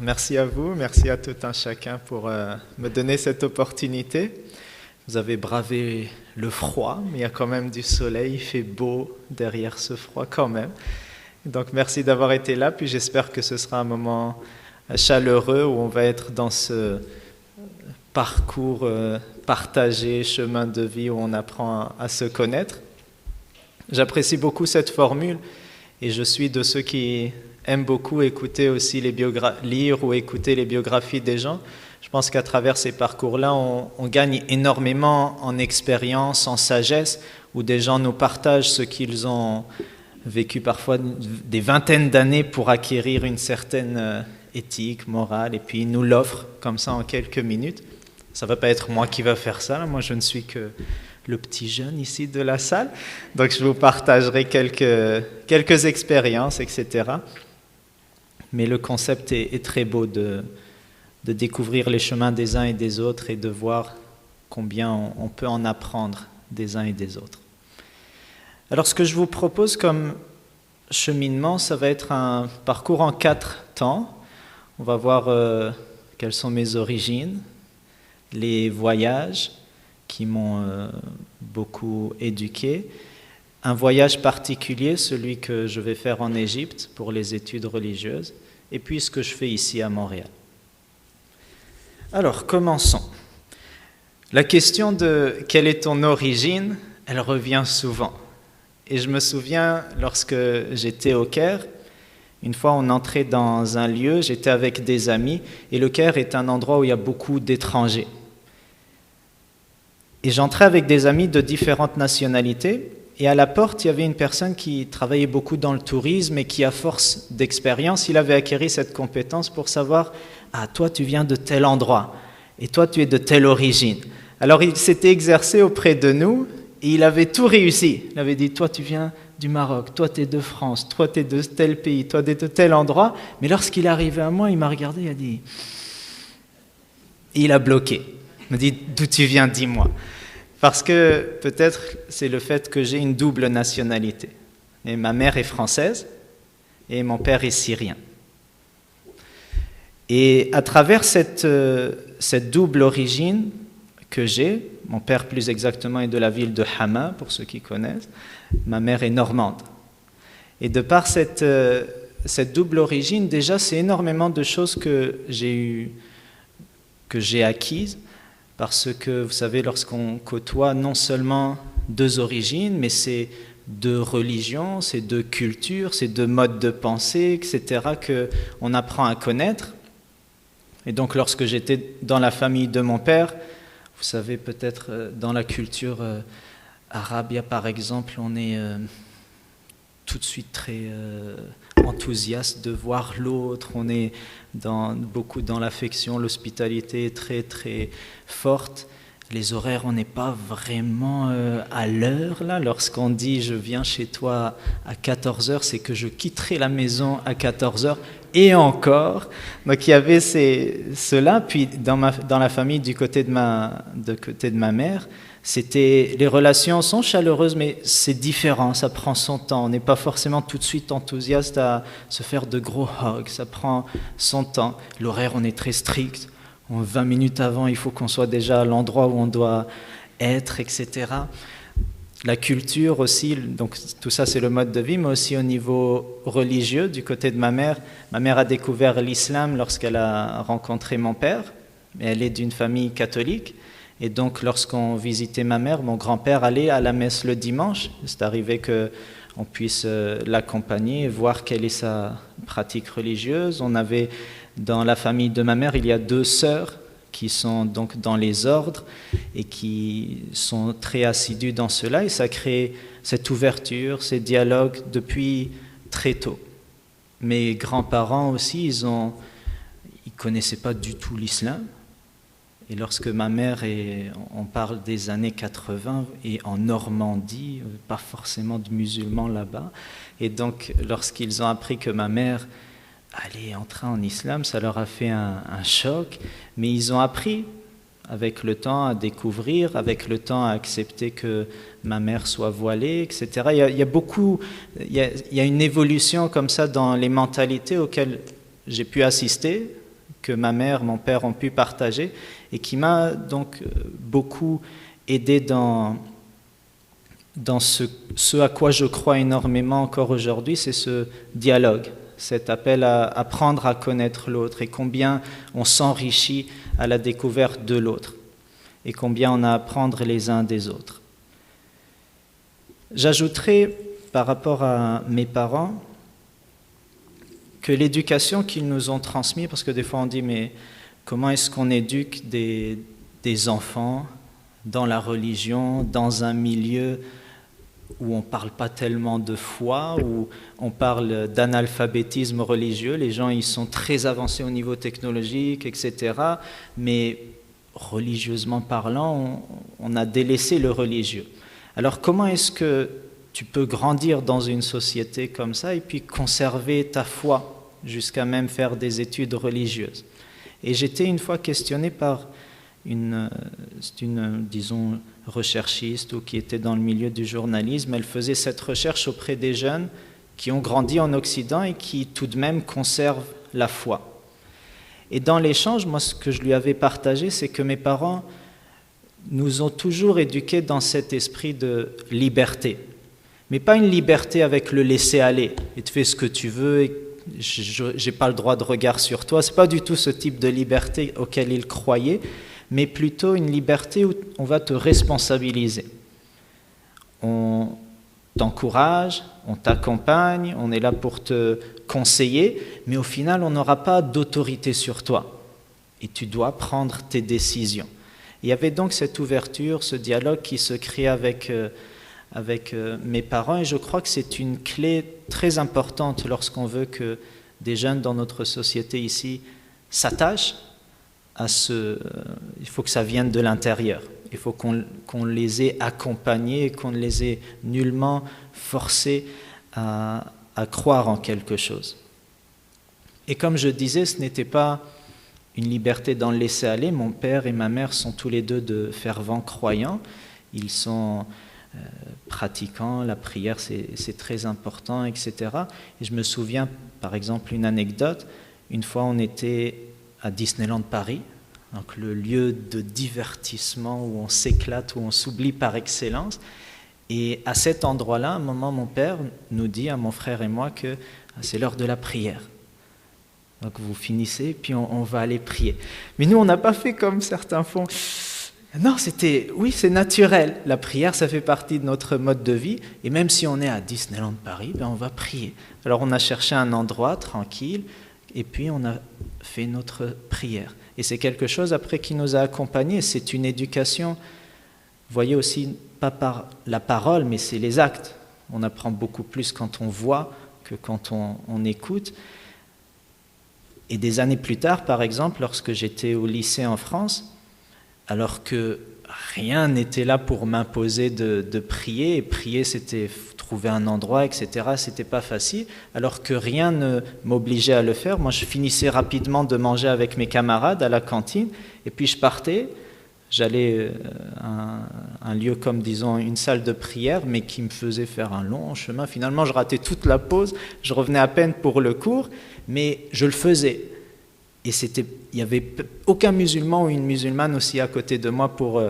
merci à vous, merci à tout un chacun pour me donner cette opportunité. Vous avez bravé le froid, mais il y a quand même du soleil, il fait beau derrière ce froid quand même. Donc merci d'avoir été là, puis j'espère que ce sera un moment chaleureux où on va être dans ce parcours partagé, chemin de vie où on apprend à se connaître. J'apprécie beaucoup cette formule et je suis de ceux qui aiment beaucoup écouter aussi lire ou écouter les biographies des gens. Je pense qu'à travers ces parcours-là, on gagne énormément en expérience, en sagesse, où des gens nous partagent ce qu'ils ont vécu parfois des vingtaines d'années pour acquérir une certaine éthique, morale, et puis ils nous l'offrent comme ça en quelques minutes. Ça ne va pas être moi qui va faire ça, moi je ne suis que le petit jeune ici de la salle, donc je vous partagerai quelques expériences, etc. Mais le concept est très beau de découvrir les chemins des uns et des autres et de voir combien on peut en apprendre des uns et des autres. Alors ce que je vous propose comme cheminement, ça va être un parcours en 4 temps. On va voir quelles sont mes origines, les voyages qui m'ont beaucoup éduqué, un voyage particulier, celui que je vais faire en Égypte pour les études religieuses, et puis ce que je fais ici à Montréal. Alors, commençons. La question de quelle est ton origine, elle revient souvent. Et je me souviens, lorsque j'étais au Caire, une fois on entrait dans un lieu, j'étais avec des amis, et le Caire est un endroit où il y a beaucoup d'étrangers. Et j'entrais avec des amis de différentes nationalités, et à la porte, il y avait une personne qui travaillait beaucoup dans le tourisme et qui, à force d'expérience, il avait acquis cette compétence pour savoir « Ah, toi, tu viens de tel endroit, et toi, tu es de telle origine. » Alors, il s'était exercé auprès de nous, et il avait tout réussi. Il avait dit « Toi, tu viens du Maroc, toi, tu es de France, toi, tu es de tel pays, toi, tu es de tel endroit. » Mais lorsqu'il est arrivé à moi, il m'a regardé, il a dit... Et il a bloqué. Il m'a dit « D'où tu viens, dis-moi. » Parce que peut-être c'est le fait que j'ai une double nationalité. Et ma mère est française et mon père est syrien. Et à travers cette double origine que j'ai, mon père plus exactement est de la ville de Hama, pour ceux qui connaissent, ma mère est normande. Et de par cette double origine, déjà c'est énormément de choses que j'ai acquises. Parce que, vous savez, lorsqu'on côtoie non seulement 2 origines, mais c'est 2 religions, c'est 2 cultures, c'est 2 modes de pensée, etc., qu'on apprend à connaître. Et donc, lorsque j'étais dans la famille de mon père, vous savez, peut-être dans la culture arabe, par exemple, on est tout de suite très enthousiaste de voir l'autre, on est beaucoup dans l'affection, l'hospitalité est très très forte. Les horaires, on n'est pas vraiment à l'heure là. Lorsqu'on dit je viens chez toi à 14h, c'est que je quitterai la maison à 14h et encore. Donc il y avait cela. Puis dans la famille du côté de ma mère, les relations sont chaleureuses, mais c'est différent, ça prend son temps. On n'est pas forcément tout de suite enthousiaste à se faire de gros hugs, ça prend son temps. L'horaire, on est très strict. 20 minutes avant, il faut qu'on soit déjà à l'endroit où on doit être, etc. La culture aussi, donc tout ça c'est le mode de vie, mais aussi au niveau religieux, du côté de ma mère. Ma mère a découvert l'islam lorsqu'elle a rencontré mon père, et elle est d'une famille catholique. Et donc, lorsqu'on visitait ma mère, mon grand-père allait à la messe le dimanche. C'est arrivé qu'on puisse l'accompagner et voir quelle est sa pratique religieuse. On avait, dans la famille de ma mère, il y a 2 sœurs qui sont donc dans les ordres et qui sont très assidues dans cela. Et ça crée cette ouverture, ces dialogues depuis très tôt. Mes grands-parents aussi, ils connaissaient pas du tout l'islam. Et lorsque ma mère, on parle des années 80, et en Normandie, pas forcément de musulmans là-bas, et donc lorsqu'ils ont appris que ma mère allait entrer en islam, ça leur a fait un choc, mais ils ont appris avec le temps à découvrir, avec le temps à accepter que ma mère soit voilée, etc. Il y a une évolution comme ça dans les mentalités auxquelles j'ai pu assister que ma mère, mon père ont pu partager et qui m'a donc beaucoup aidé dans ce à quoi je crois énormément encore aujourd'hui, c'est ce dialogue, cet appel à apprendre à connaître l'autre et combien on s'enrichit à la découverte de l'autre et combien on a à apprendre les uns des autres. J'ajouterai par rapport à mes parents que l'éducation qu'ils nous ont transmise, parce que des fois on dit mais comment est-ce qu'on éduque des enfants dans la religion, dans un milieu où on ne parle pas tellement de foi, où on parle d'analphabétisme religieux, les gens ils sont très avancés au niveau technologique, etc. Mais religieusement parlant, on a délaissé le religieux. Alors comment est-ce que tu peux grandir dans une société comme ça et puis conserver ta foi jusqu'à même faire des études religieuses? Et j'étais une fois questionné par une disons, recherchiste ou qui était dans le milieu du journalisme. Elle faisait cette recherche auprès des jeunes qui ont grandi en Occident et qui tout de même conservent la foi. Et dans l'échange, moi ce que je lui avais partagé, c'est que mes parents nous ont toujours éduqués dans cet esprit de liberté. Mais pas une liberté avec le laisser-aller, et tu fais ce que tu veux, et je n'ai pas le droit de regard sur toi. Ce n'est pas du tout ce type de liberté auquel ils croyaient, mais plutôt une liberté où on va te responsabiliser. On t'encourage, on t'accompagne, on est là pour te conseiller, mais au final, on n'aura pas d'autorité sur toi. Et tu dois prendre tes décisions. Il y avait donc cette ouverture, ce dialogue qui se crée avec mes parents, et je crois que c'est une clé très importante lorsqu'on veut que des jeunes dans notre société ici s'attachent à il faut que ça vienne de l'intérieur. Il faut qu'on les ait accompagnés, qu'on ne les ait nullement forcés à croire en quelque chose. Et comme je disais, ce n'était pas une liberté dans le laisser-aller. Mon père et ma mère sont tous les deux de fervents croyants. Ils sont pratiquants, la prière c'est très important, etc. Et je me souviens, par exemple, une anecdote. Une fois, on était à Disneyland Paris, donc le lieu de divertissement où on s'éclate, où on s'oublie par excellence. Et à cet endroit-là, à un moment, mon père nous dit à mon frère et moi que c'est l'heure de la prière. Donc vous finissez, puis on va aller prier. Mais nous, on n'a pas fait comme certains font. Non, oui, c'est naturel. La prière, ça fait partie de notre mode de vie. Et même si on est à Disneyland Paris, on va prier. Alors on a cherché un endroit tranquille, et puis on a fait notre prière. Et c'est quelque chose après qui nous a accompagnés. C'est une éducation, vous voyez aussi, pas par la parole, mais c'est les actes. On apprend beaucoup plus quand on voit que quand on écoute. Et des années plus tard, par exemple, lorsque j'étais au lycée en France, alors que rien n'était là pour m'imposer de prier, et prier c'était trouver un endroit, etc., c'était pas facile, alors que rien ne m'obligeait à le faire. Moi je finissais rapidement de manger avec mes camarades à la cantine, et puis je partais, j'allais à un lieu comme disons une salle de prière, mais qui me faisait faire un long chemin. Finalement je ratais toute la pause, je revenais à peine pour le cours, mais je le faisais. Et il n'y avait aucun musulman ou une musulmane aussi à côté de moi pour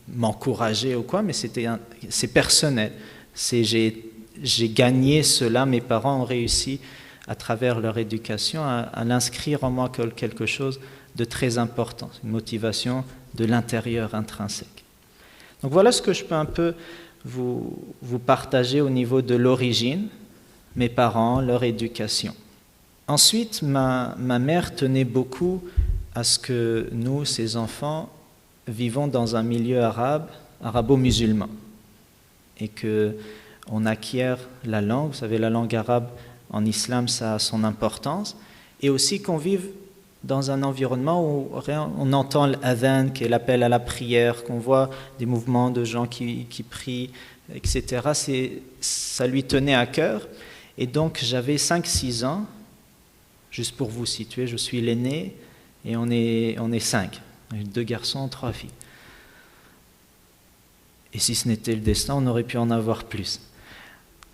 m'encourager ou quoi, mais c'est personnel. J'ai gagné cela, mes parents ont réussi à travers leur éducation à l'inscrire en moi comme quelque chose de très important, une motivation de l'intérieur intrinsèque. Donc voilà ce que je peux un peu vous partager au niveau de l'origine, mes parents, leur éducation. Ensuite, ma mère tenait beaucoup à ce que nous, ses enfants, vivons dans un milieu arabo-musulman, et qu'on acquiert la langue. Vous savez, la langue arabe en islam, ça a son importance, et aussi qu'on vive dans un environnement où on entend l'adhan, qui est l'appel à la prière, qu'on voit des mouvements de gens qui prient, etc. Ça lui tenait à cœur, et donc j'avais 5-6 ans. Juste pour vous situer, je suis l'aîné et on est 5, 2 garçons, 3 filles. Et si ce n'était le destin, on aurait pu en avoir plus.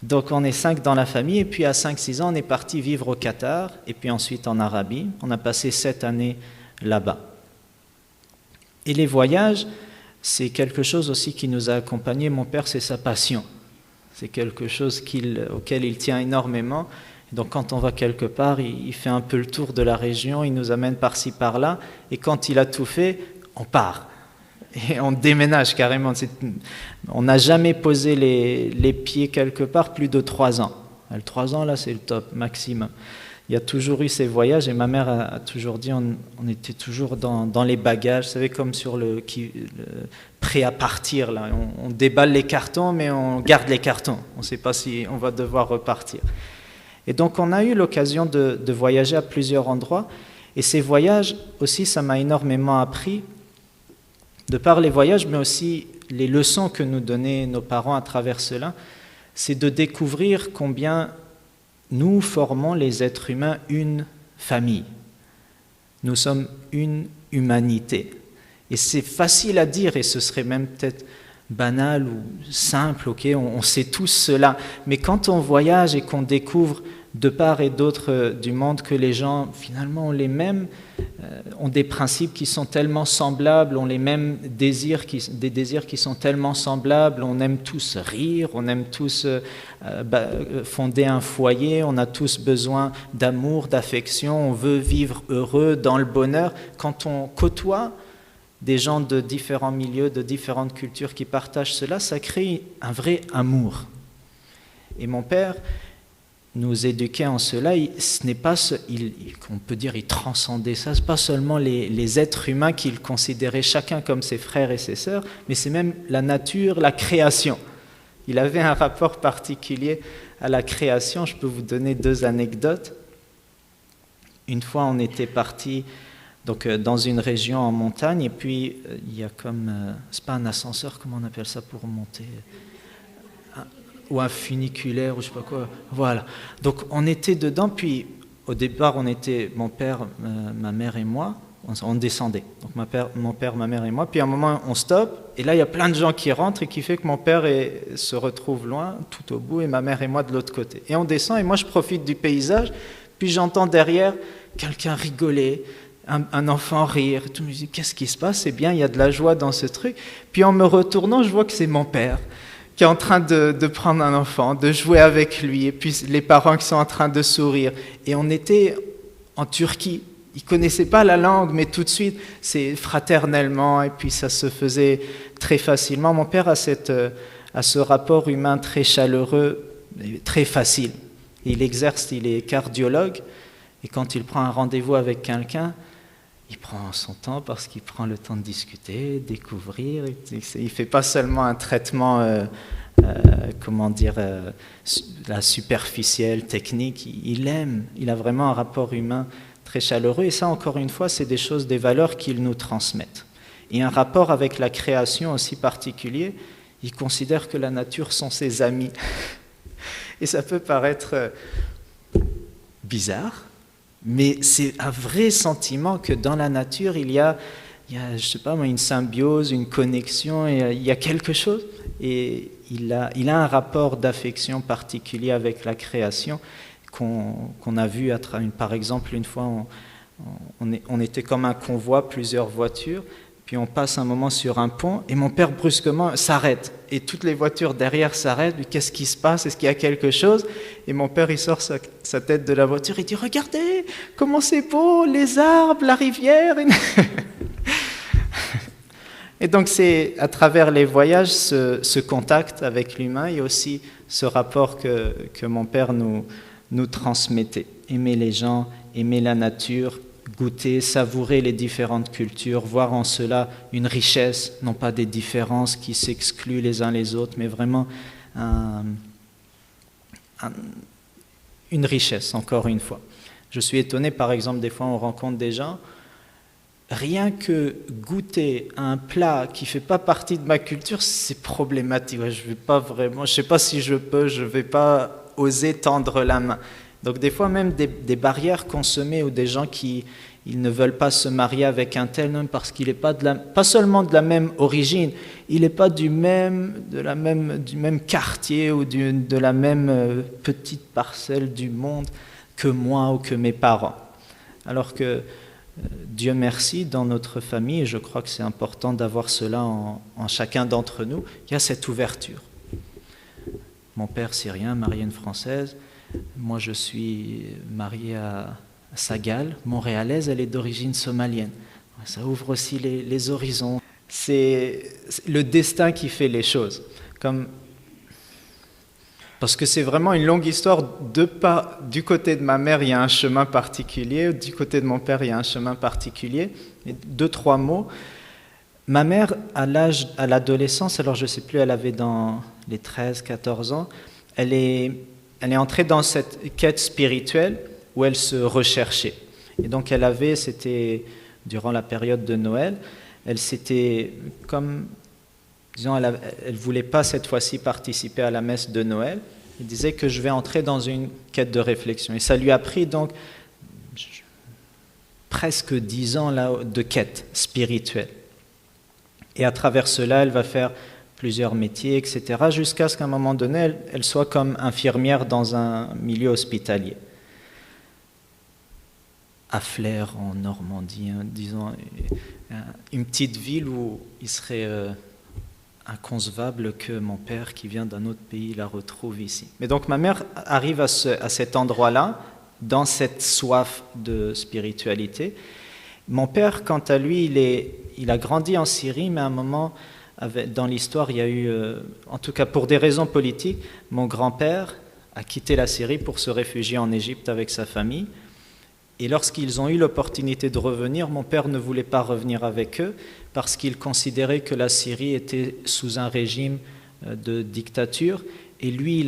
Donc on est 5 dans la famille, et puis à 5-6 ans, on est parti vivre au Qatar, et puis ensuite en Arabie. On a passé 7 années là-bas. Et les voyages, c'est quelque chose aussi qui nous a accompagnés. Mon père, c'est sa passion. C'est quelque chose auquel il tient énormément. Donc quand on va quelque part, il fait un peu le tour de la région, il nous amène par-ci, par-là, et quand il a tout fait, on part. Et on déménage carrément. On n'a jamais posé les pieds quelque part plus de 3 ans. 3 ans, là, c'est le top, maximum. Il y a toujours eu ces voyages, et ma mère a toujours dit, on était toujours dans les bagages, vous savez, comme sur le prêt à partir, là. On déballe les cartons, mais on garde les cartons. On ne sait pas si on va devoir repartir. Et donc, on a eu l'occasion de voyager à plusieurs endroits, et ces voyages aussi, ça m'a énormément appris, de par les voyages, mais aussi les leçons que nous donnaient nos parents à travers cela, c'est de découvrir combien nous formons les êtres humains une famille. Nous sommes une humanité. Et c'est facile à dire, et ce serait même peut-être banal ou simple, ok, on sait tous cela. Mais quand on voyage et qu'on découvre de part et d'autre du monde que les gens, finalement, ont les mêmes, ont des principes qui sont tellement semblables, ont les mêmes désirs, des désirs qui sont tellement semblables, on aime tous rire, on aime tous fonder un foyer, on a tous besoin d'amour, d'affection, on veut vivre heureux, dans le bonheur. Quand on côtoie des gens de différents milieux, de différentes cultures qui partagent cela, ça crée un vrai amour. Et mon père nous éduquait en cela, ce n'est pas, on peut dire, il transcendait ça, ce n'est pas seulement les êtres humains qu'il considérait chacun comme ses frères et ses sœurs, mais c'est même la nature, la création. Il avait un rapport particulier à la création. Je peux vous donner 2 anecdotes. Une fois, on était parti dans une région en montagne, et puis il y a comme, c'est pas un ascenseur, comment on appelle ça pour monter, ou un funiculaire, ou je sais pas quoi, voilà. Donc on était dedans, puis au départ on était, mon père, ma mère et moi, on descendait. Donc mon père, ma mère et moi, puis à un moment on stoppe, et là il y a plein de gens qui rentrent, et qui fait que mon père se retrouve loin, tout au bout, et ma mère et moi de l'autre côté. Et on descend, et moi je profite du paysage, puis j'entends derrière quelqu'un rigoler, un enfant rire, tout, je me dis qu'est-ce qui se passe, c'est bien, il y a de la joie dans ce truc. Puis en me retournant, je vois que c'est mon père qui est en train de prendre un enfant, de jouer avec lui, et puis les parents qui sont en train de sourire. Et on était en Turquie, ils ne connaissaient pas la langue, mais tout de suite, c'est fraternellement, et puis ça se faisait très facilement. Mon père a ce rapport humain très chaleureux, très facile. Il est cardiologue, et quand il prend un rendez-vous avec quelqu'un, il prend son temps parce qu'il prend le temps de discuter, découvrir. Il ne fait pas seulement un traitement, la superficielle, technique. Il aime, il a vraiment un rapport humain très chaleureux. Et ça, encore une fois, c'est des valeurs qu'il nous transmettent. Et un rapport avec la création aussi particulier. Il considère que la nature sont ses amis. Et ça peut paraître bizarre, mais c'est un vrai sentiment que dans la nature, il y a je sais pas moi, une symbiose, une connexion, et il y a quelque chose. Et il a un rapport d'affection particulier avec la création qu'on a vu, par exemple, une fois, on était comme un convoi, plusieurs voitures, puis on passe un moment sur un pont, et mon père brusquement s'arrête, et toutes les voitures derrière s'arrêtent. Qu'est-ce qui se passe? Est-ce qu'il y a quelque chose? Et mon père, il sort sa tête de la voiture, il dit « Regardez, comment c'est beau, les arbres, la rivière !» Et donc c'est à travers les voyages, ce contact avec l'humain, et aussi ce rapport que mon père nous transmettait. Aimer les gens, aimer la nature, goûter, savourer les différentes cultures, voir en cela une richesse, non pas des différences qui s'excluent les uns les autres, mais vraiment une richesse, encore une fois. Je suis étonné, par exemple, des fois on rencontre des gens, rien que goûter un plat qui ne fait pas partie de ma culture, c'est problématique. Je ne sais pas si je ne vais pas oser tendre la main. Donc des fois même des barrières qu'on se met, ou des gens qui ils ne veulent pas se marier avec un tel homme parce qu'il n'est pas, pas seulement de la même origine, il n'est pas du même quartier ou de la même petite parcelle du monde que moi ou que mes parents. Alors que Dieu merci, dans notre famille, et je crois que c'est important d'avoir cela en chacun d'entre nous, il y a cette ouverture. Mon père syrien, marié à une Française, moi je suis marié à Sagal, montréalaise, elle est d'origine somalienne. Ça ouvre aussi les horizons. C'est le destin qui fait les choses. Parce que c'est vraiment une longue histoire. Du côté de ma mère, il y a un chemin particulier. Du côté de mon père, il y a un chemin particulier. Et 2-3 mots. Ma mère, à l'adolescence, alors je ne sais plus, elle avait dans les 13-14 ans, elle est entrée dans cette quête spirituelle où elle se recherchait. Et donc c'était durant la période de Noël, elle s'était comme, disons, elle voulait pas cette fois-ci participer à la messe de Noël. Elle disait que je vais entrer dans une quête de réflexion. Et ça lui a pris donc presque 10 ans là, de quête spirituelle. Et à travers cela, elle va faire plusieurs métiers, etc., jusqu'à ce qu'à un moment donné, elle soit comme infirmière dans un milieu hospitalier. À Flers, en Normandie, disons, une petite ville où il serait inconcevable que mon père, qui vient d'un autre pays, la retrouve ici. Mais donc ma mère arrive à cet endroit-là, dans cette soif de spiritualité. Mon père, quant à lui, il a grandi en Syrie, mais à un moment, dans l'histoire, il y a eu, en tout cas pour des raisons politiques, mon grand-père a quitté la Syrie pour se réfugier en Égypte avec sa famille. Et lorsqu'ils ont eu l'opportunité de revenir, mon père ne voulait pas revenir avec eux parce qu'il considérait que la Syrie était sous un régime de dictature. Et lui,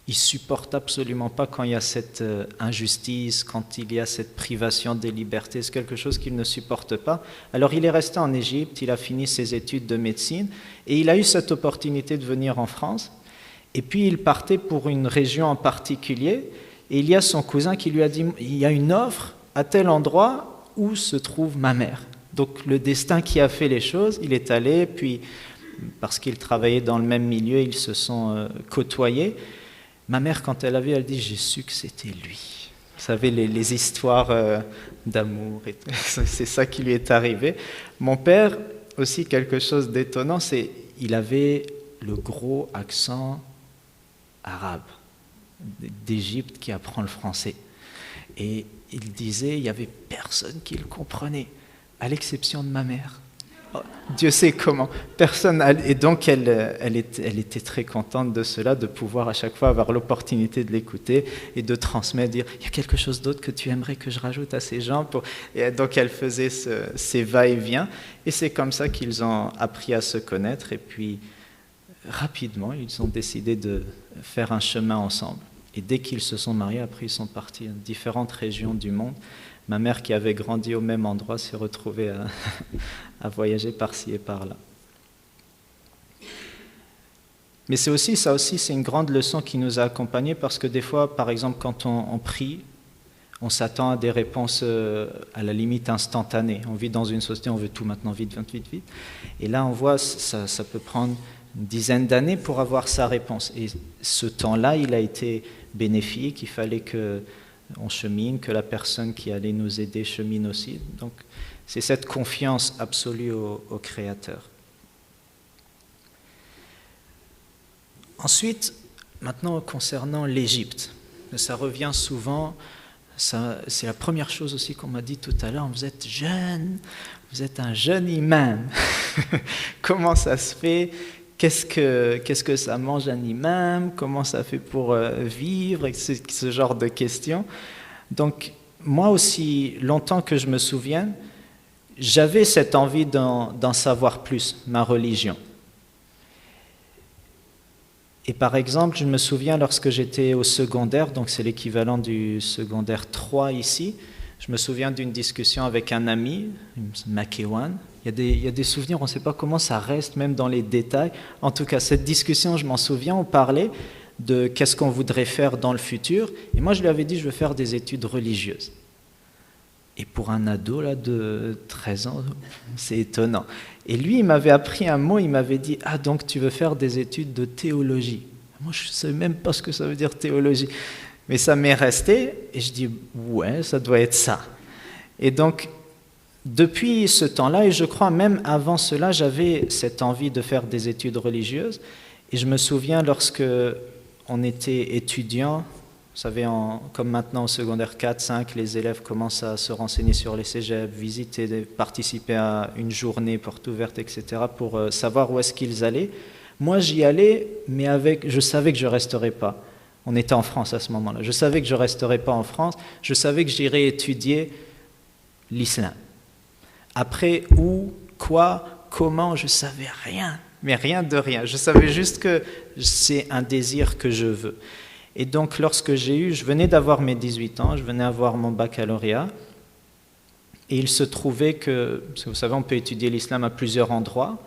il supporte absolument pas quand il y a cette injustice, quand il y a cette privation des libertés. C'est quelque chose qu'il ne supporte pas. Alors il est resté en Égypte, il a fini ses études de médecine et il a eu cette opportunité de venir en France. Et puis il partait pour une région en particulier. Et il y a son cousin qui lui a dit « il y a une offre à tel endroit où se trouve ma mère ». Donc le destin qui a fait les choses, il est allé, puis parce qu'ils travaillaient dans le même milieu, ils se sont côtoyés. Ma mère, quand elle a vu, elle dit « j'ai su que c'était lui ». Vous savez, les histoires d'amour, c'est ça qui lui est arrivé. Mon père, aussi quelque chose d'étonnant, c'est qu'il avait le gros accent arabe d'Égypte qui apprend le français. Et il disait, il n'y avait personne qui le comprenait, à l'exception de ma mère. Oh, Dieu sait comment. Personne. Et donc, elle était très contente de cela, de pouvoir à chaque fois avoir l'opportunité de l'écouter et de transmettre, dire, il y a quelque chose d'autre que tu aimerais que je rajoute à ces gens. Et donc, elle faisait ces va-et-vient. Et c'est comme ça qu'ils ont appris à se connaître. Et puis, rapidement, ils ont décidé de faire un chemin ensemble. Et dès qu'ils se sont mariés, après ils sont partis dans différentes régions du monde. Ma mère, qui avait grandi au même endroit, s'est retrouvée à voyager par-ci et par-là. Mais c'est une grande leçon qui nous a accompagnés parce que des fois, par exemple, quand on prie, on s'attend à des réponses à la limite instantanées. On vit dans une société, on veut tout maintenant, vite, vite, vite, vite. Et là, on voit, ça peut prendre une dizaine d'années pour avoir sa réponse. Et ce temps-là, il a été bénéfique, il fallait qu'on chemine, que la personne qui allait nous aider chemine aussi. Donc, c'est cette confiance absolue au Créateur. Ensuite, maintenant, concernant l'Égypte, ça revient souvent, c'est la première chose aussi qu'on m'a dit tout à l'heure, vous êtes jeune, vous êtes un jeune imam. Comment ça se fait ? Qu'est-ce que ça mange un imam? Comment ça fait pour vivre? Ce genre de questions. Donc, moi aussi, longtemps que je me souvienne, j'avais cette envie d'en savoir plus, ma religion. Et par exemple, je me souviens lorsque j'étais au secondaire, donc c'est l'équivalent du secondaire 3 ici, je me souviens d'une discussion avec un ami, Makewan. Il y a des souvenirs, on ne sait pas comment ça reste, même dans les détails. En tout cas, cette discussion, je m'en souviens, on parlait de qu'est-ce qu'on voudrait faire dans le futur. Et moi, je lui avais dit, je veux faire des études religieuses. Et pour un ado là, de 13 ans, c'est étonnant. Et lui, il m'avait appris un mot, il m'avait dit « Ah, donc tu veux faire des études de théologie ?» Moi, je ne savais même pas ce que ça veut dire théologie. Mais ça m'est resté, et je dis « Ouais, ça doit être ça. » Et donc, depuis ce temps-là, et je crois même avant cela, j'avais cette envie de faire des études religieuses. Et je me souviens lorsque on était étudiant, vous savez, comme maintenant au secondaire 4, 5, les élèves commencent à se renseigner sur les cégeps, visiter, participer à une journée porte ouverte, etc., pour savoir où est-ce qu'ils allaient. Moi, j'y allais, mais je savais que je ne resterais pas. On était en France à ce moment-là. Je savais que je ne resterais pas en France. Je savais que j'irais étudier l'islam. Après, où, quoi, comment, je ne savais rien, mais rien de rien. Je savais juste que c'est un désir que je veux. Et donc, lorsque je venais d'avoir mes 18 ans, je venais avoir mon baccalauréat, et il se trouvait que, parce que vous savez, on peut étudier l'islam à plusieurs endroits,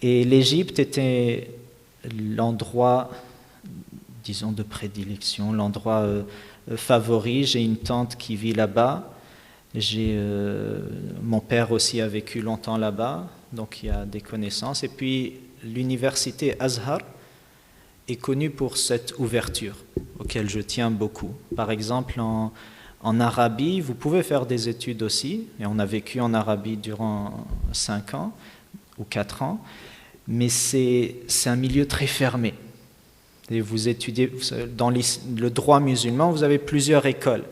et l'Égypte était l'endroit, disons, de prédilection, l'endroit favori. J'ai une tante qui vit là-bas, mon père aussi a vécu longtemps là-bas, donc il y a des connaissances, et puis l'université Azhar est connue pour cette ouverture, auquel je tiens beaucoup. Par exemple, en Arabie, vous pouvez faire des études aussi, et on a vécu en Arabie durant 5 ans ou 4 ans, mais c'est un milieu très fermé. Et vous étudiez, dans le droit musulman, vous avez plusieurs écoles.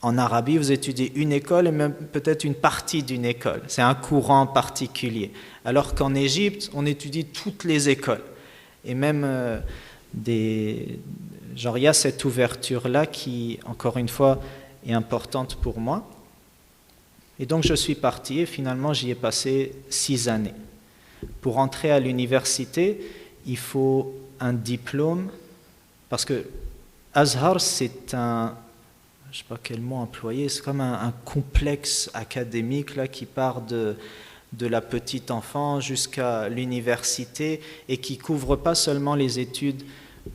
En Arabie, vous étudiez une école et même peut-être une partie d'une école. C'est un courant particulier. Alors qu'en Égypte, on étudie toutes les écoles. Et même il y a cette ouverture-là qui, encore une fois, est importante pour moi. Et donc je suis parti et finalement j'y ai passé 6 années. Pour entrer à l'université, il faut un diplôme, parce que Azhar, c'est un, je ne sais pas quel mot employer, c'est comme un complexe académique là, qui part de la petite enfance jusqu'à l'université et qui ne couvre pas seulement les études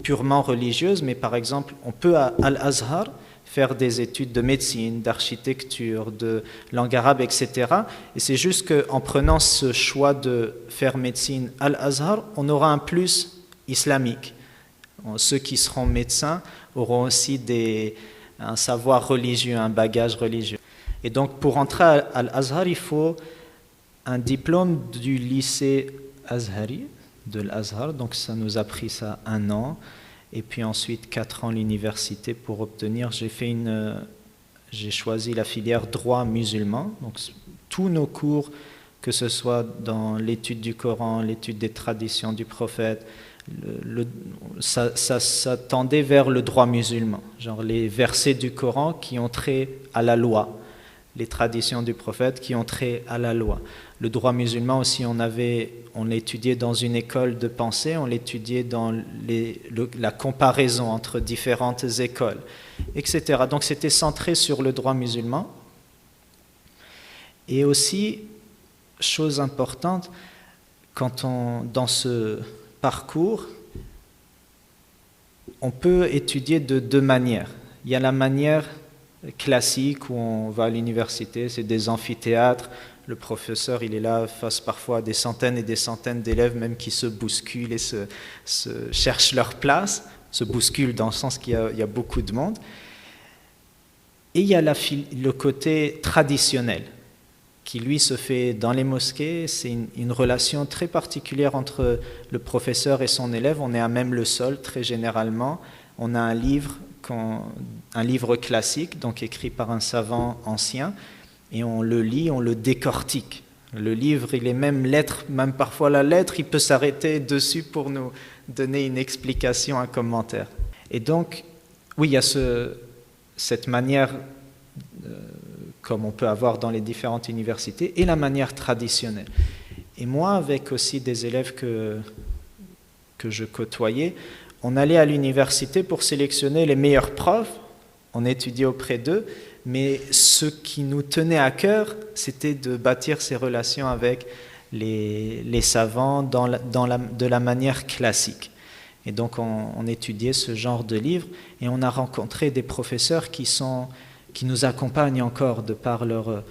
purement religieuses, mais par exemple, on peut à Al-Azhar faire des études de médecine, d'architecture, de langue arabe, etc. Et c'est juste qu'en prenant ce choix de faire médecine à Al-Azhar, on aura un plus islamique. Ceux qui seront médecins auront aussi un savoir religieux, un bagage religieux. Et donc, pour entrer à Al-Azhar, il faut un diplôme du lycée Azhari, de l'Azhar, donc ça nous a pris ça 1 an, et puis ensuite 4 ans l'université pour obtenir. J'ai choisi la filière droit musulman, donc tous nos cours, que ce soit dans l'étude du Coran, l'étude des traditions du prophète, ça tendait vers le droit musulman, genre les versets du Coran qui ont trait à la loi, les traditions du prophète qui ont trait à la loi. Le droit musulman aussi, on l'étudiait dans une école de pensée, on l'étudiait dans la comparaison entre différentes écoles, etc. Donc c'était centré sur le droit musulman. Et aussi, chose importante, dans ce parcours, on peut étudier de 2 manières. Il y a la manière classique où on va à l'université, c'est des amphithéâtres, le professeur il est là face parfois à des centaines et des centaines d'élèves même qui se bousculent et se cherchent leur place, se bousculent dans le sens qu'il y a beaucoup de monde. Et il y a le côté traditionnel qui lui se fait dans les mosquées. C'est une relation très particulière entre le professeur et son élève. On est à même le sol très généralement. On a un livre classique, donc écrit par un savant ancien, et on le lit, on le décortique. Le livre, il est même parfois la lettre, il peut s'arrêter dessus pour nous donner une explication, un commentaire. Et donc, oui, il y a cette manière, comme on peut avoir dans les différentes universités, et la manière traditionnelle. Et moi, avec aussi des élèves que je côtoyais, on allait à l'université pour sélectionner les meilleurs profs, on étudiait auprès d'eux, mais ce qui nous tenait à cœur, c'était de bâtir ces relations avec les savants de la manière classique. Et donc on étudiait ce genre de livres et on a rencontré des professeurs qui sont qui nous accompagnent encore de par leur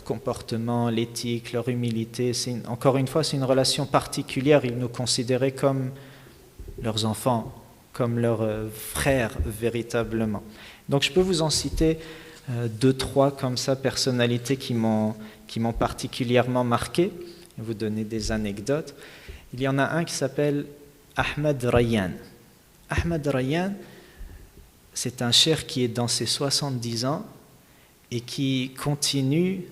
comportement, l'éthique, leur humilité. Encore une fois, c'est une relation particulière. Ils nous considéraient comme leurs enfants, comme leurs frères véritablement. Donc je peux vous en citer deux, trois comme ça, personnalités qui m'ont particulièrement marqué, et vous donner des anecdotes. Il y en a un qui s'appelle Ahmed Rayyan. Ahmed Rayyan, c'est un cheikh qui est dans ses 70 ans et qui continue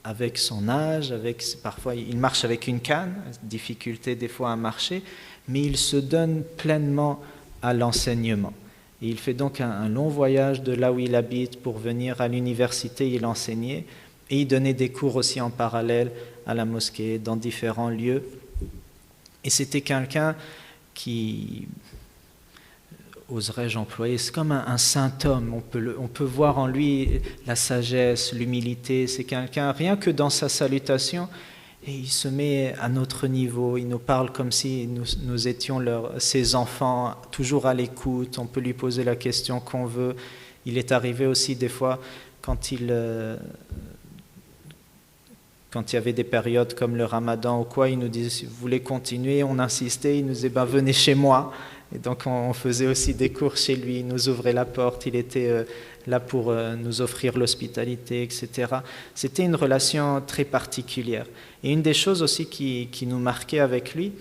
avec son âge, parfois il marche avec une canne, difficulté des fois à marcher, mais il se donne pleinement à l'enseignement. Et il fait donc un long voyage de là où il habite pour venir à l'université, il enseignait, et il donnait des cours aussi en parallèle à la mosquée, dans différents lieux. Et c'était quelqu'un qui, oserais-je employer, c'est comme un saint homme, on peut voir en lui la sagesse, l'humilité, c'est quelqu'un, rien que dans sa salutation, et il se met à notre niveau, il nous parle comme si nous étions ses enfants, toujours à l'écoute, on peut lui poser la question qu'on veut. Il est arrivé aussi des fois, quand il y avait des périodes comme le ramadan ou quoi, il nous disait, si vous voulez continuer, on insistait, il nous disait, venez chez moi. Et donc on faisait aussi des cours chez lui, il nous ouvrait la porte, il était là pour nous offrir l'hospitalité, etc. C'était une relation très particulière. Et une des choses aussi qui nous marquait avec lui,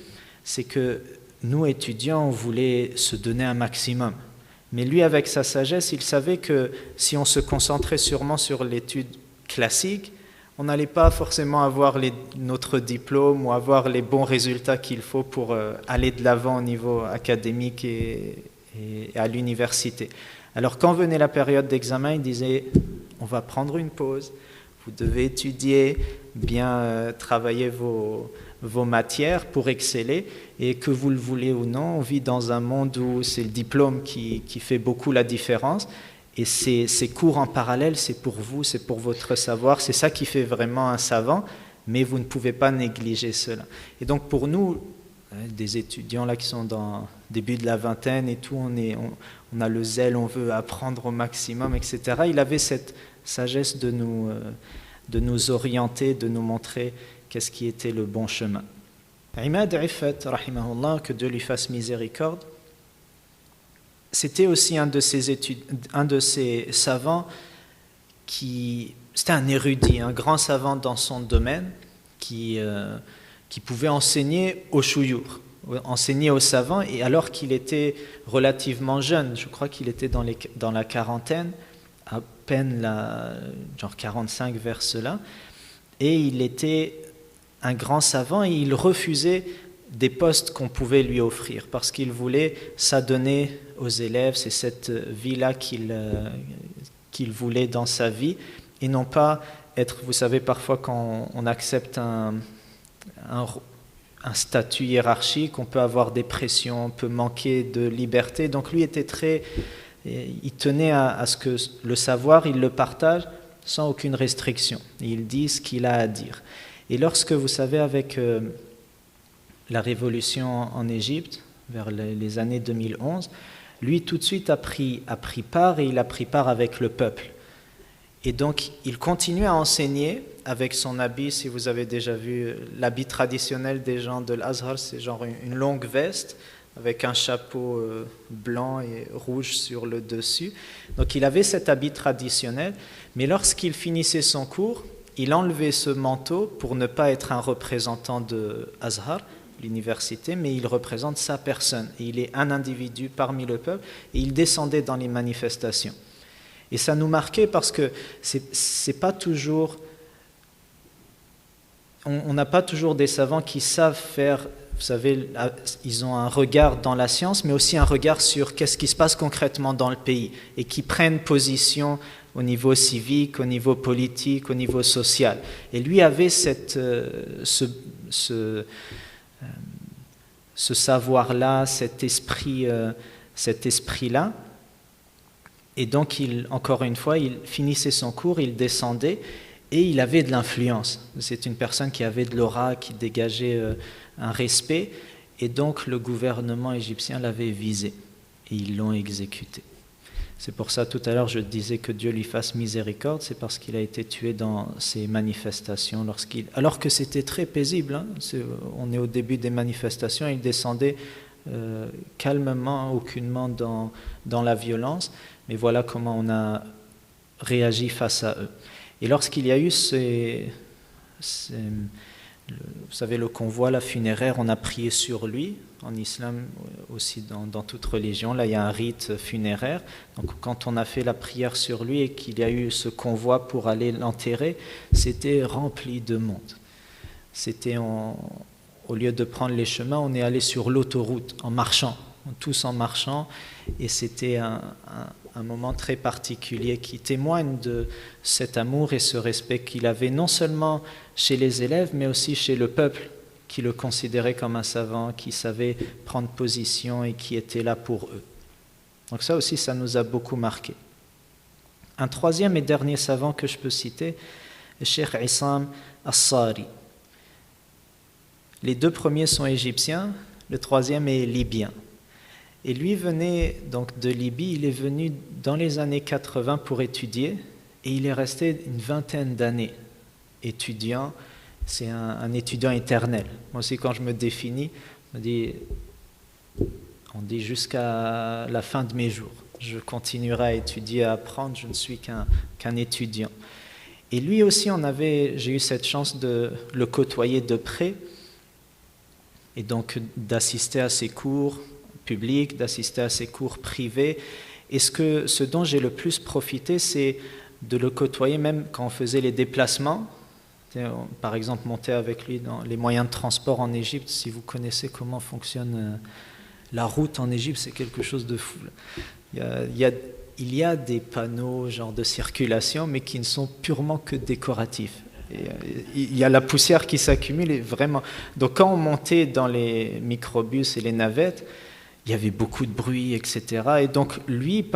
c'est que nous, étudiants, on voulait se donner un maximum. Mais lui, avec sa sagesse, il savait que si on se concentrait sûrement sur l'étude classique, on n'allait pas forcément avoir notre diplôme ou avoir les bons résultats qu'il faut pour aller de l'avant au niveau académique et à l'université. Alors quand venait la période d'examen, il disait « on va prendre une pause, vous devez étudier, bien travailler vos matières pour exceller, et que vous le voulez ou non, on vit dans un monde où c'est le diplôme qui fait beaucoup la différence. Et ces cours en parallèle, c'est pour vous, c'est pour votre savoir, c'est ça qui fait vraiment un savant, mais vous ne pouvez pas négliger cela. Et donc pour nous, des étudiants là qui sont dans le début de la vingtaine et tout, on a le zèle, on veut apprendre au maximum, etc. Il avait cette sagesse de nous orienter, de nous montrer qu'est-ce qui était le bon chemin. Imad Ifat, rahimahullah, que Dieu lui fasse miséricorde, c'était aussi un de ces savants c'était un érudit, un grand savant dans son domaine qui pouvait enseigner aux chouyours, enseigner aux savants, et alors qu'il était relativement jeune, je crois qu'il était dans la quarantaine, à peine genre 45 vers cela, et il était un grand savant et il refusait des postes qu'on pouvait lui offrir parce qu'il voulait s'adonner aux élèves, c'est cette vie-là qu'il voulait dans sa vie et non pas être, vous savez, parfois quand on accepte un statut hiérarchique, on peut avoir des pressions, on peut manquer de liberté. Donc lui il tenait à ce que le savoir, il le partage sans aucune restriction. Il dit ce qu'il a à dire. Et lorsque, vous savez, avec la révolution en Égypte, vers les années 2011, lui tout de suite a pris part, et il a pris part avec le peuple. Et donc il continue à enseigner avec son habit. Si vous avez déjà vu l'habit traditionnel des gens de l'Azhar, c'est genre une longue veste avec un chapeau blanc et rouge sur le dessus. Donc il avait cet habit traditionnel, mais lorsqu'il finissait son cours, il enlevait ce manteau pour ne pas être un représentant de Azhar, l'université, mais il représente sa personne. Et il est un individu parmi le peuple, et il descendait dans les manifestations. Et ça nous marquait parce que c'est pas toujours... On n'a pas toujours des savants qui savent faire... Vous savez, ils ont un regard dans la science, mais aussi un regard sur qu'est-ce qui se passe concrètement dans le pays, et qui prennent position au niveau civique, au niveau politique, au niveau social. Et lui avait ce savoir-là, cet esprit-là. Et donc, encore une fois, il finissait son cours, il descendait, et il avait de l'influence. C'est une personne qui avait de l'aura, qui dégageait un respect, et donc le gouvernement égyptien l'avait visé, et ils l'ont exécuté. C'est pour ça, tout à l'heure, je disais que Dieu lui fasse miséricorde, c'est parce qu'il a été tué dans ces manifestations, alors que c'était très paisible. Hein, on est au début des manifestations, il descendait calmement, aucunement dans la violence, mais voilà comment on a réagi face à eux. Et lorsqu'il y a eu vous savez, le convoi, la funéraire, on a prié sur lui. En islam, aussi dans toute religion, là, il y a un rite funéraire. Donc, quand on a fait la prière sur lui et qu'il y a eu ce convoi pour aller l'enterrer, c'était rempli de monde. C'était, au lieu de prendre les chemins, on est allé sur l'autoroute en marchant, tous en marchant. Et c'était un moment très particulier qui témoigne de cet amour et ce respect qu'il avait non seulement chez les élèves, mais aussi chez le peuple, qui le considérait comme un savant, qui savait prendre position et qui était là pour eux. Donc ça aussi, ça nous a beaucoup marqué. Un troisième et dernier savant que je peux citer, le Cheikh Issam As-Sari. Les deux premiers sont égyptiens, le troisième est libyen. Et lui venait donc de Libye, il est venu dans les années 80 pour étudier, et il est resté une vingtaine d'années étudiant. C'est un étudiant éternel. Moi aussi, quand je me définis, on dit jusqu'à la fin de mes jours. Je continuerai à étudier, à apprendre, je ne suis qu'un étudiant. Et lui aussi, j'ai eu cette chance de le côtoyer de près, et donc d'assister à ses cours publics, d'assister à ses cours privés. Et ce dont j'ai le plus profité, c'est de le côtoyer même quand on faisait les déplacements. Par exemple, monter avec lui dans les moyens de transport en Égypte. Si vous connaissez comment fonctionne la route en Égypte, c'est quelque chose de fou. Il y a des panneaux genre de circulation, mais qui ne sont purement que décoratifs. Et il y a la poussière qui s'accumule, et vraiment. Donc quand on montait dans les microbus et les navettes, il y avait beaucoup de bruit, etc. Et donc lui,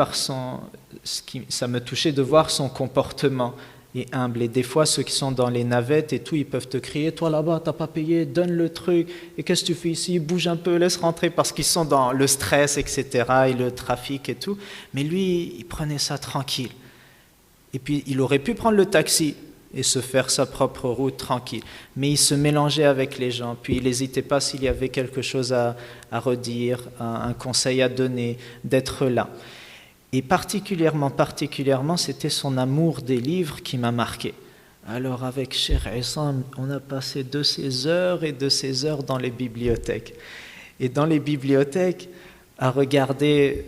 ça me touchait de voir son comportement et humble. Et des fois, ceux qui sont dans les navettes et tout, ils peuvent te crier, toi là-bas, t'as pas payé, donne le truc, et qu'est-ce que tu fais ici, bouge un peu, laisse rentrer, parce qu'ils sont dans le stress, etc., et le trafic et tout. Mais lui, il prenait ça tranquille. Et puis, il aurait pu prendre le taxi et se faire sa propre route tranquille. Mais il se mélangeait avec les gens, puis il n'hésitait pas s'il y avait quelque chose à redire, un conseil à donner, d'être là. Et particulièrement, c'était son amour des livres qui m'a marqué. Alors avec Cheikh Issam, on a passé de ces heures et de ces heures dans les bibliothèques. Et dans les bibliothèques, à regarder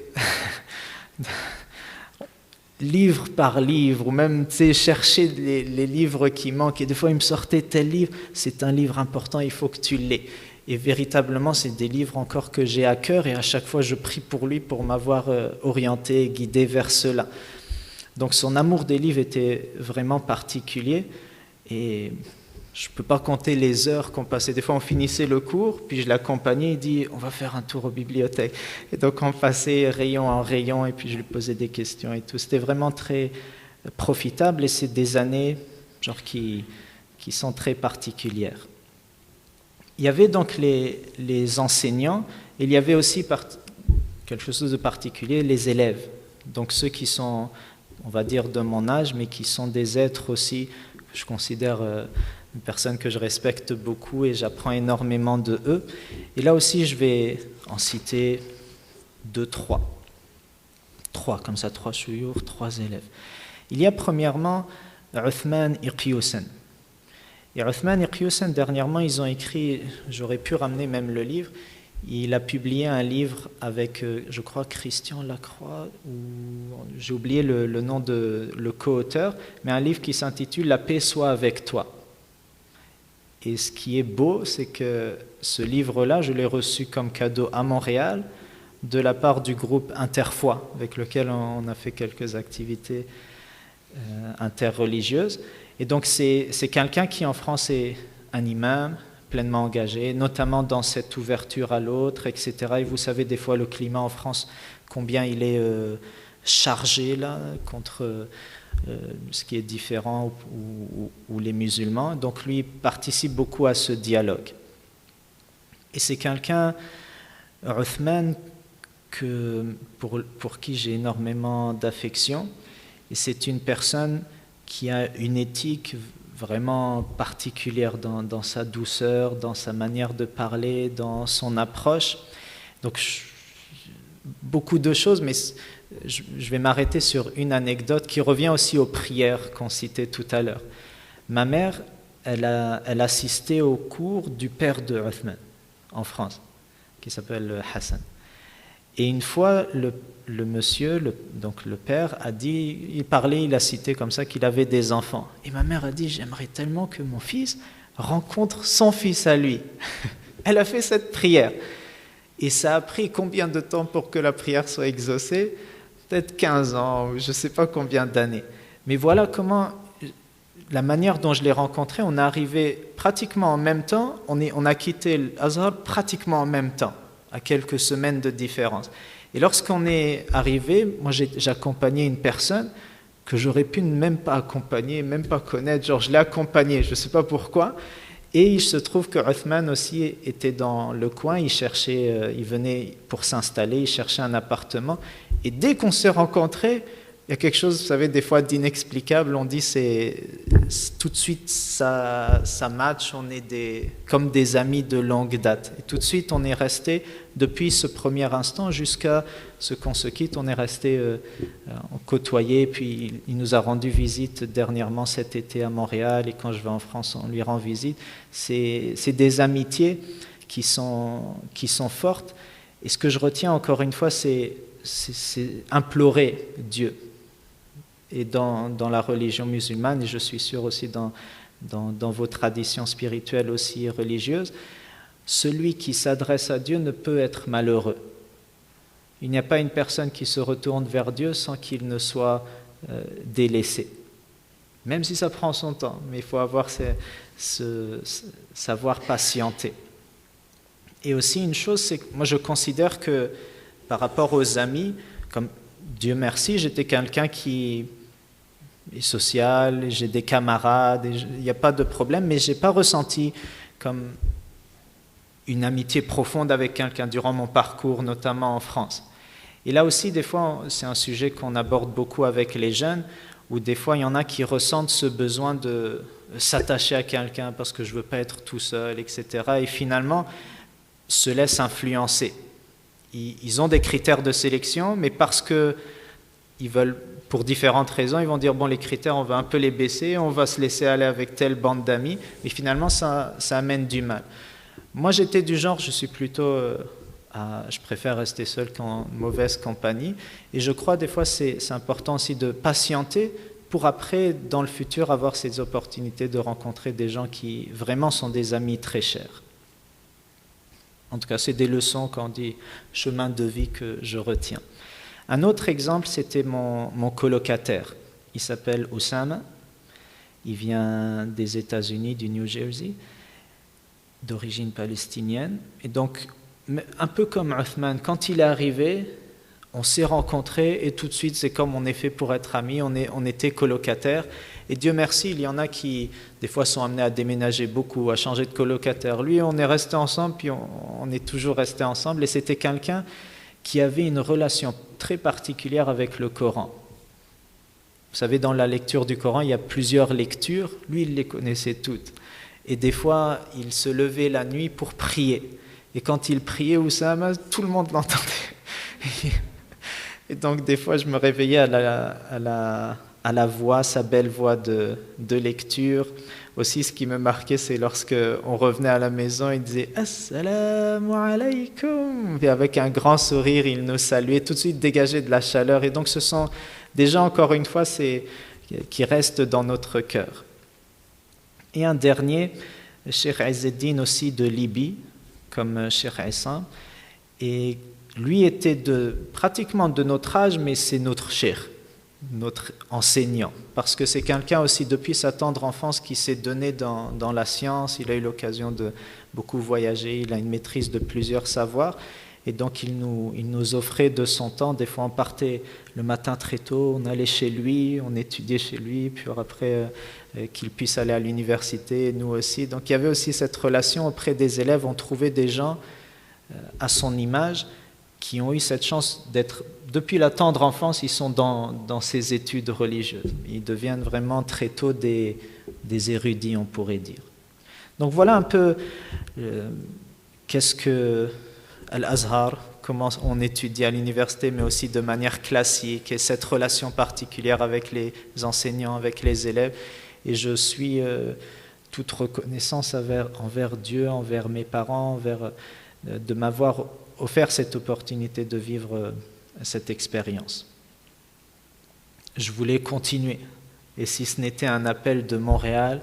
livre par livre, ou même chercher les livres qui manquent. Et des fois, il me sortait tel livre, c'est un livre important, il faut que tu l'aies. Et véritablement, c'est des livres encore que j'ai à cœur, et à chaque fois, je prie pour lui pour m'avoir orienté et guidé vers cela. Donc, son amour des livres était vraiment particulier, et je ne peux pas compter les heures qu'on passait. Des fois, on finissait le cours, puis je l'accompagnais, il dit « on va faire un tour aux bibliothèques ». Et donc, on passait rayon en rayon, et puis je lui posais des questions et tout. C'était vraiment très profitable, et c'est des années genre, qui sont très particulières. Il y avait donc les enseignants, et il y avait aussi quelque chose de particulier, les élèves. Donc ceux qui sont, on va dire, de mon âge, mais qui sont des êtres aussi, je considère une personne que je respecte beaucoup et j'apprends énormément de eux. Et là aussi, je vais en citer 2, 3. 3 chouyours, 3 élèves. Il y a premièrement Uthman Iqiyoussen. Et Uthman Iqiyoussen, dernièrement, ils ont écrit, j'aurais pu ramener même le livre, il a publié un livre avec, je crois, Christian Lacroix, ou j'ai oublié le nom de le co-auteur, mais un livre qui s'intitule « La paix soit avec toi ». Et ce qui est beau, c'est que ce livre-là, je l'ai reçu comme cadeau à Montréal, de la part du groupe Interfoi, avec lequel on a fait quelques activités interreligieuses. Et donc c'est quelqu'un qui en France est un imam, pleinement engagé, notamment dans cette ouverture à l'autre, etc. Et vous savez des fois le climat en France, combien il est chargé là, contre ce qui est différent ou les musulmans. Donc lui participe beaucoup à ce dialogue. Et c'est quelqu'un, Uthman, pour qui j'ai énormément d'affection. Et c'est une personne qui a une éthique vraiment particulière dans sa douceur, dans sa manière de parler, dans son approche. Donc, beaucoup de choses, mais je vais m'arrêter sur une anecdote qui revient aussi aux prières qu'on citait tout à l'heure. Ma mère, elle assistait au cours du père de Uthman en France, qui s'appelle Hassan. Et une fois, le monsieur, donc le père, a dit, il a cité comme ça qu'il avait des enfants. Et ma mère a dit, j'aimerais tellement que mon fils rencontre son fils à lui. Elle a fait cette prière. Et ça a pris combien de temps pour que la prière soit exaucée? Peut-être 15 ans, je ne sais pas combien d'années. Mais voilà comment, la manière dont je l'ai rencontré, on est arrivé pratiquement en même temps, on a quitté l'Azhar pratiquement en même temps, à quelques semaines de différence. Et lorsqu'on est arrivé, moi j'accompagnais une personne que j'aurais pu même pas accompagner, même pas connaître, genre je l'ai accompagné, je ne sais pas pourquoi. Et il se trouve que Uthman aussi était dans le coin, il venait pour s'installer, il cherchait un appartement. Et dès qu'on s'est rencontrés, il y a quelque chose, vous savez, des fois d'inexplicable, on dit c'est tout de suite ça match, on est comme des amis de longue date. Et tout de suite on est resté, depuis ce premier instant jusqu'à ce qu'on se quitte, on est resté côtoyé, puis il nous a rendu visite dernièrement cet été à Montréal, et quand je vais en France on lui rend visite. C'est des amitiés qui sont fortes, et ce que je retiens encore une fois, c'est implorer Dieu. Et dans la religion musulmane, et je suis sûr aussi dans vos traditions spirituelles aussi religieuses, celui qui s'adresse à Dieu ne peut être malheureux. Il n'y a pas une personne qui se retourne vers Dieu sans qu'il ne soit délaissé. Même si ça prend son temps, mais il faut avoir savoir patienter. Et aussi une chose, c'est que moi je considère que par rapport aux amis, comme Dieu merci, j'étais quelqu'un qui est social, j'ai des camarades, il n'y a pas de problème, mais je n'ai pas ressenti comme une amitié profonde avec quelqu'un durant mon parcours, notamment en France. Et là aussi, des fois, c'est un sujet qu'on aborde beaucoup avec les jeunes, où des fois, il y en a qui ressentent ce besoin de s'attacher à quelqu'un parce que je ne veux pas être tout seul, etc. Et finalement, se laissent influencer. Ils ont des critères de sélection, mais parce que ils veulent, pour différentes raisons, ils vont dire, bon, les critères, on va un peu les baisser, on va se laisser aller avec telle bande d'amis, mais finalement, ça amène du mal. Moi, j'étais du genre, je suis plutôt, je préfère rester seul qu'en mauvaise compagnie, et je crois, des fois, c'est important aussi de patienter pour après, dans le futur, avoir ces opportunités de rencontrer des gens qui vraiment sont des amis très chers. En tout cas, c'est des leçons, quand on dit chemin de vie, que je retiens. Un autre exemple, c'était mon colocataire. Il s'appelle Oussama. Il vient des États-Unis, du New Jersey, d'origine palestinienne. Et donc, un peu comme Uthman, quand il est arrivé, on s'est rencontrés et tout de suite, c'est comme on est fait pour être amis. On était colocataires. Et Dieu merci, il y en a qui, des fois, sont amenés à déménager beaucoup, à changer de colocataire. Lui, on est restés ensemble, puis on est toujours restés ensemble. Et c'était quelqu'un qui avait une relation très particulière avec le Coran. Vous savez, dans la lecture du Coran, il y a plusieurs lectures. Lui, il les connaissait toutes. Et des fois, il se levait la nuit pour prier. Et quand il priait, Oussama, tout le monde l'entendait. Et donc, des fois, je me réveillais à la voix, sa belle voix de lecture. Aussi, ce qui me marquait, c'est lorsque on revenait à la maison, il disait « Assalamu alaykum » et avec un grand sourire, il nous saluait, tout de suite dégagé de la chaleur. Et donc, ce sont déjà, encore une fois, qui restent dans notre cœur. Et un dernier, Cheikh Izzeddin aussi de Libye, comme Cheikh Issa. Et lui était pratiquement de notre âge, mais c'est notre cheikh, notre enseignant, parce que c'est quelqu'un aussi depuis sa tendre enfance qui s'est donné dans la science. Il a eu l'occasion de beaucoup voyager, il a une maîtrise de plusieurs savoirs, et donc il nous offrait de son temps. Des fois on partait le matin très tôt, on allait chez lui, on étudiait chez lui, puis après qu'il puisse aller à l'université, nous aussi. Donc il y avait aussi cette relation auprès des élèves, on trouvait des gens à son image qui ont eu cette chance d'être, depuis la tendre enfance, ils sont dans ces études religieuses. Ils deviennent vraiment très tôt des érudits, on pourrait dire. Donc voilà un peu qu'est-ce que Al-Azhar, comment on étudie à l'université, mais aussi de manière classique, et cette relation particulière avec les enseignants, avec les élèves. Et je suis toute reconnaissance envers Dieu, envers mes parents, de m'avoir offert cette opportunité de vivre cette expérience. Je voulais continuer. Et si ce n'était un appel de Montréal,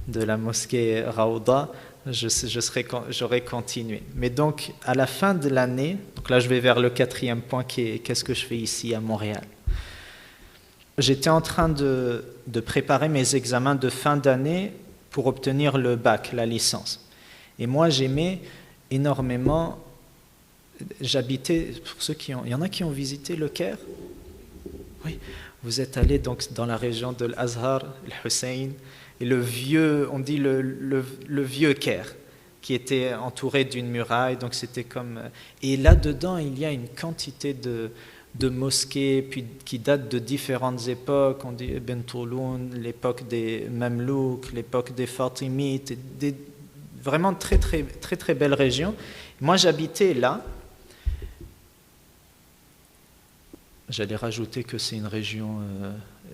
de la mosquée Raouda, j'aurais continué. Mais donc, à la fin de l'année, donc là je vais vers le 4e point qui est qu'est-ce que je fais ici à Montréal. J'étais en train de préparer mes examens de fin d'année pour obtenir le bac, la licence. Et moi j'aimais énormément, j'habitais, pour ceux il y en a qui ont visité le Caire? Oui. Vous êtes allé donc dans la région de l'Azhar, l'Hussein, et le vieux, on dit le vieux Caire, qui était entouré d'une muraille, donc c'était comme... Et là-dedans, il y a une quantité de mosquées puis, qui datent de différentes époques, on dit Ben Touloun, l'époque des Mamelouks, l'époque des Fatimites, vraiment très, très, très, très belles régions. Moi, j'habitais là. J'allais rajouter que c'est une région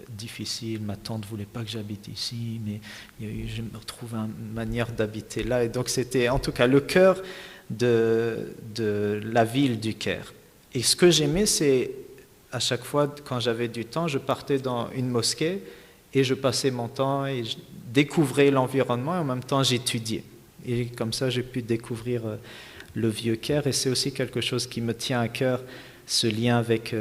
difficile. Ma tante ne voulait pas que j'habite ici, mais je me retrouve une manière d'habiter là. Et donc c'était en tout cas le cœur de la ville du Caire. Et ce que j'aimais, c'est à chaque fois, quand j'avais du temps, je partais dans une mosquée et je passais mon temps et je découvrais l'environnement et en même temps j'étudiais. Et comme ça, j'ai pu découvrir le vieux Caire. Et c'est aussi quelque chose qui me tient à cœur, ce lien avec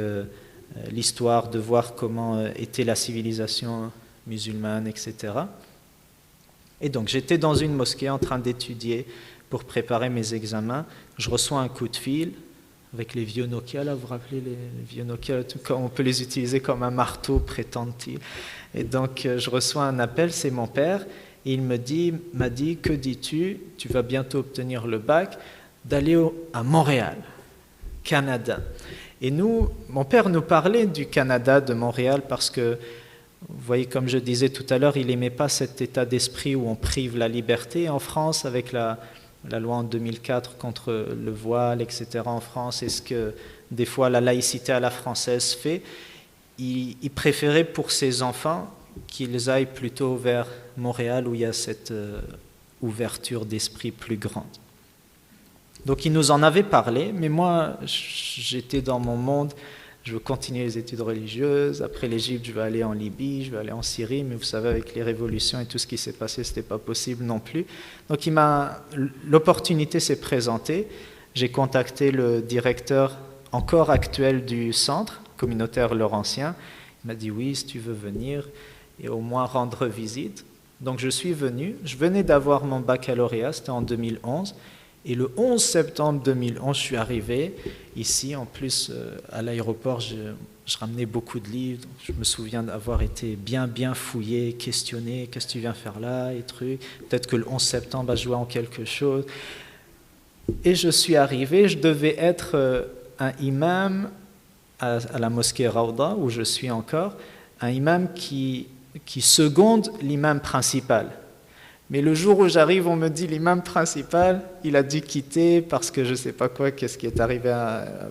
l'histoire, de voir comment était la civilisation musulmane, etc. Et donc j'étais dans une mosquée en train d'étudier pour préparer mes examens. Je reçois un coup de fil avec les vieux Nokia, là, vous vous rappelez les vieux Nokia, on peut les utiliser comme un marteau, prétend-il. Et donc je reçois un appel, c'est mon père, et il m'a dit, que dis-tu, tu vas bientôt obtenir le bac, d'aller à Montréal, Canada. Et mon père nous parlait du Canada, de Montréal, parce que, vous voyez, comme je disais tout à l'heure, il n'aimait pas cet état d'esprit où on prive la liberté. En France, avec la loi en 2004 contre le voile, etc. en France, et ce que des fois la laïcité à la française fait, il préférait pour ses enfants qu'ils aillent plutôt vers Montréal où il y a cette ouverture d'esprit plus grande. Donc il nous en avait parlé, mais moi j'étais dans mon monde, je veux continuer les études religieuses, après l'Égypte je vais aller en Libye, je vais aller en Syrie, mais vous savez avec les révolutions et tout ce qui s'est passé, c'était pas possible non plus. Donc l'opportunité s'est présentée, j'ai contacté le directeur encore actuel du centre communautaire Laurentien, il m'a dit oui si tu veux venir et au moins rendre visite. Donc je suis venu, je venais d'avoir mon baccalauréat, c'était en 2011, et le 11 septembre 2011, je suis arrivé ici. En plus, à l'aéroport, je ramenais beaucoup de livres. Donc je me souviens d'avoir été bien fouillé, questionné. Qu'est-ce que tu viens faire là et trucs. Peut-être que le 11 septembre a joué en quelque chose. Et je suis arrivé. Je devais être un imam à la mosquée Raouda, où je suis encore. Un imam qui seconde l'imam principal. Mais le jour où j'arrive, on me dit l'imam principal, il a dû quitter parce que je ne sais pas quoi, qu'est-ce qui est arrivé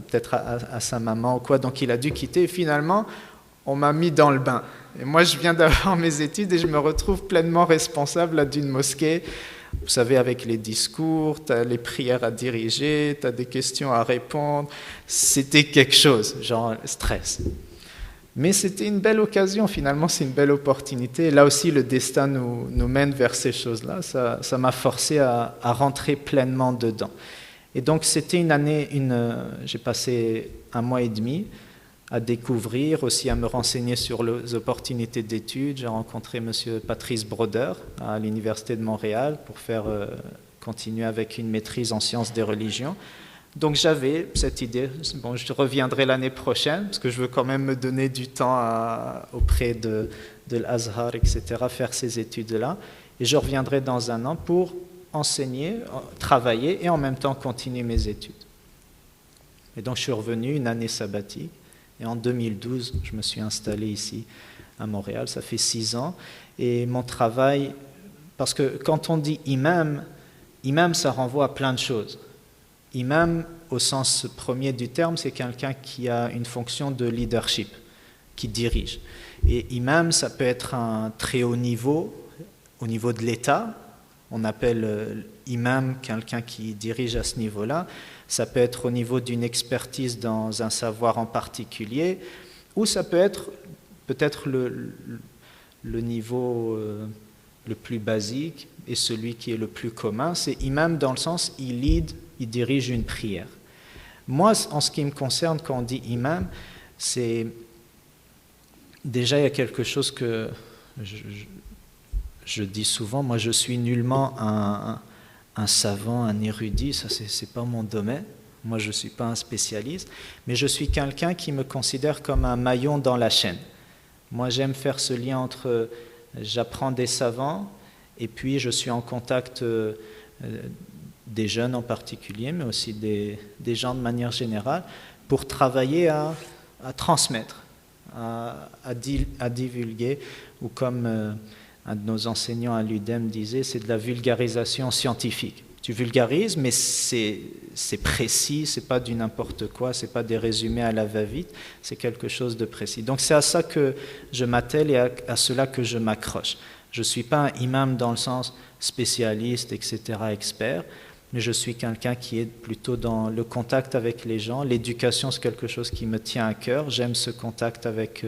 peut-être à sa maman ou quoi, donc il a dû quitter. Et finalement, on m'a mis dans le bain. Et moi, je viens d'avoir mes études et je me retrouve pleinement responsable d'une mosquée. Vous savez, avec les discours, tu as les prières à diriger, tu as des questions à répondre. C'était quelque chose, genre stress. Mais c'était une belle occasion, finalement, c'est une belle opportunité. Là aussi, le destin nous mène vers ces choses-là. Ça m'a forcé à rentrer pleinement dedans. Et donc, c'était une année, j'ai passé 1 mois et demi à découvrir, aussi à me renseigner sur les opportunités d'études. J'ai rencontré M. Patrice Broder à l'Université de Montréal pour continuer avec une maîtrise en sciences des religions. Donc j'avais cette idée, bon, je reviendrai l'année prochaine, parce que je veux quand même me donner du temps auprès de l'Azhar, etc., faire ces études-là. Et je reviendrai dans 1 an pour enseigner, travailler et en même temps continuer mes études. Et donc je suis revenu une année sabbatique. Et en 2012, je me suis installé ici à Montréal. Ça fait 6 ans. Et mon travail, parce que quand on dit imam, imam, ça renvoie à plein de choses. Imam, au sens premier du terme, c'est quelqu'un qui a une fonction de leadership, qui dirige. Et imam, ça peut être un très haut niveau, au niveau de l'État. On appelle imam quelqu'un qui dirige à ce niveau-là. Ça peut être au niveau d'une expertise dans un savoir en particulier, ou ça peut être peut-être le niveau le plus basique et celui qui est le plus commun. C'est imam dans le sens, il lead, il dirige une prière. Moi, en ce qui me concerne, quand on dit imam, c'est déjà il y a quelque chose que je dis souvent. Moi, je suis nullement un savant, un érudit. Ça, c'est pas mon domaine. Moi, je suis pas un spécialiste, mais je suis quelqu'un qui me considère comme un maillon dans la chaîne. Moi, j'aime faire ce lien entre j'apprends des savants et puis je suis en contact des jeunes en particulier, mais aussi des gens de manière générale, pour travailler à transmettre, à divulguer, ou comme un de nos enseignants à l'UDEM disait, c'est de la vulgarisation scientifique. Tu vulgarises, mais c'est précis, c'est pas du n'importe quoi, c'est pas des résumés à la va-vite, c'est quelque chose de précis. Donc c'est à ça que je m'attelle et à cela que je m'accroche. Je suis pas un imam dans le sens spécialiste, etc., expert, mais je suis quelqu'un qui est plutôt dans le contact avec les gens. L'éducation, c'est quelque chose qui me tient à cœur. J'aime ce contact avec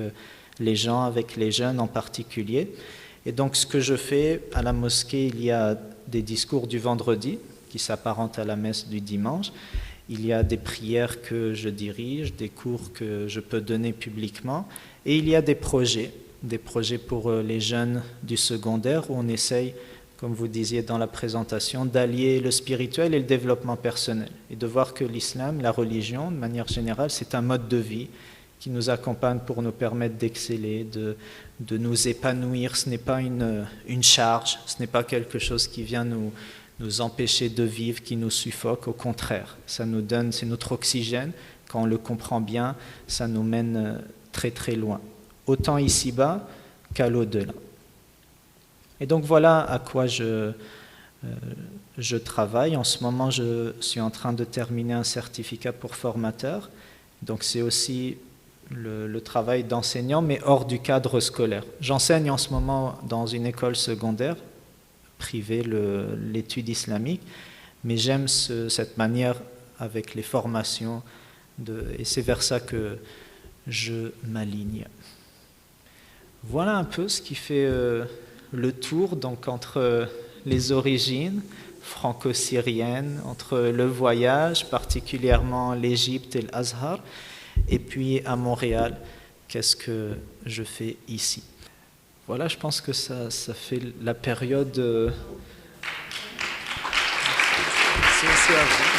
les gens, avec les jeunes en particulier. Et donc ce que je fais à la mosquée, il y a des discours du vendredi qui s'apparentent à la messe du dimanche. Il y a des prières que je dirige, des cours que je peux donner publiquement. Et il y a des projets pour les jeunes du secondaire où on essaye, comme vous disiez dans la présentation, d'allier le spirituel et le développement personnel. Et de voir que l'islam, la religion, de manière générale, c'est un mode de vie qui nous accompagne pour nous permettre d'exceller, de nous épanouir. Ce n'est pas une charge, ce n'est pas quelque chose qui vient nous empêcher de vivre, qui nous suffoque. Au contraire, ça nous donne, c'est notre oxygène. Quand on le comprend bien, ça nous mène très très loin, autant ici-bas qu'à l'au-delà. Et donc voilà à quoi je travaille. En ce moment, je suis en train de terminer un certificat pour formateur. Donc c'est aussi le travail d'enseignant, mais hors du cadre scolaire. J'enseigne en ce moment dans une école secondaire privée l'étude islamique, mais j'aime cette manière avec les formations, et c'est vers ça que je m'aligne. Voilà un peu ce qui fait le tour donc entre les origines franco-syriennes, entre le voyage, particulièrement l'Égypte et l'Azhar, et puis à Montréal, qu'est-ce que je fais ici. Voilà, je pense que ça fait la période... C'est à vous.